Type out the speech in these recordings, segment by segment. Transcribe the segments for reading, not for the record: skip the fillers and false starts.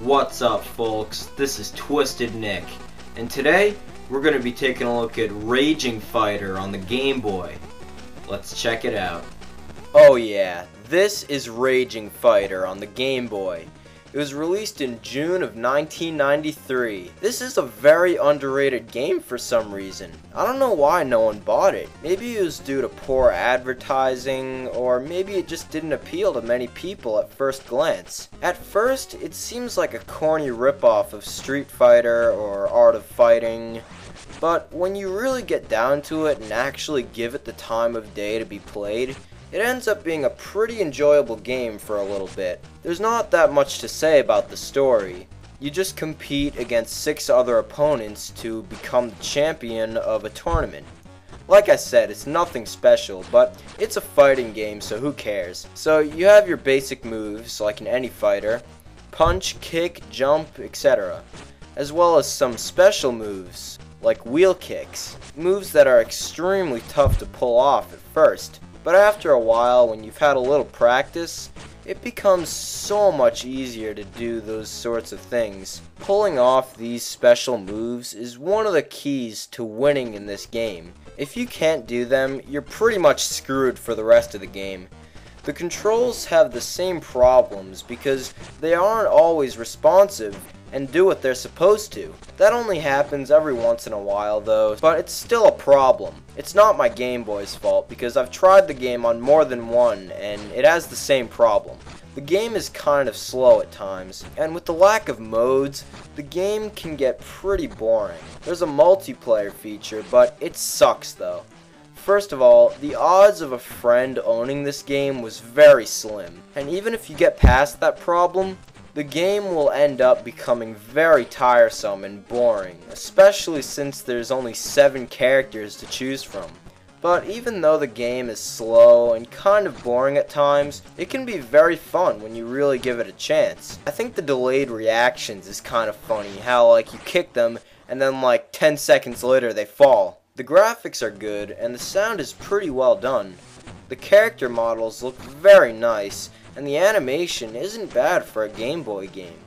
What's up, folks? This is Twisted Nick, and today we're going to be taking a look at Raging Fighter on the Game Boy. Let's check it out. Oh yeah, this is Raging Fighter on the Game Boy. It was released in June of 1993. This is a very underrated game for some reason. I don't know why no one bought it. Maybe it was due to poor advertising, or maybe it just didn't appeal to many people at first glance. At first, it seems like a corny ripoff of Street Fighter or Art of Fighting, but when you really get down to it and actually give it the time of day to be played, it ends up being a pretty enjoyable game for a little bit. There's not that much to say about the story. You just compete against 6 other opponents to become the champion of a tournament. Like I said, it's nothing special, but it's a fighting game, so who cares? So you have your basic moves, like in any fighter: punch, kick, jump, etc. As well as some special moves, like wheel kicks. Moves that are extremely tough to pull off at first. But after a while, when you've had a little practice, it becomes so much easier to do those sorts of things. Pulling off these special moves is one of the keys to winning in this game. If you can't do them, you're pretty much screwed for the rest of the game. The controls have the same problems because they aren't always responsive and do what they're supposed to. That only happens every once in a while though, but it's still a problem. It's not my Game Boy's fault because I've tried the game on more than one and it has the same problem. The game is kind of slow at times, and with the lack of modes, the game can get pretty boring. There's a multiplayer feature, but it sucks though. First of all, the odds of a friend owning this game was very slim, and even if you get past that problem, the game will end up becoming very tiresome and boring, especially since there's only 7 characters to choose from. But even though the game is slow and kind of boring at times, it can be very fun when you really give it a chance. I think the delayed reactions is kind of funny, how like you kick them and then like 10 seconds later they fall. The graphics are good and the sound is pretty well done. The character models look very nice, and the animation isn't bad for a Game Boy game.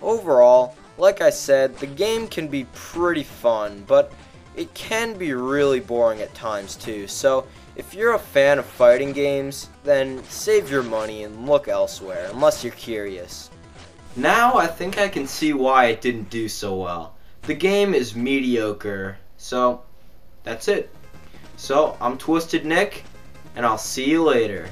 Overall, like I said, the game can be pretty fun, but it can be really boring at times too, so if you're a fan of fighting games, then save your money and look elsewhere, unless you're curious. Now I think I can see why it didn't do so well. The game is mediocre, so that's it. So I'm Twisted Nick, and I'll see you later.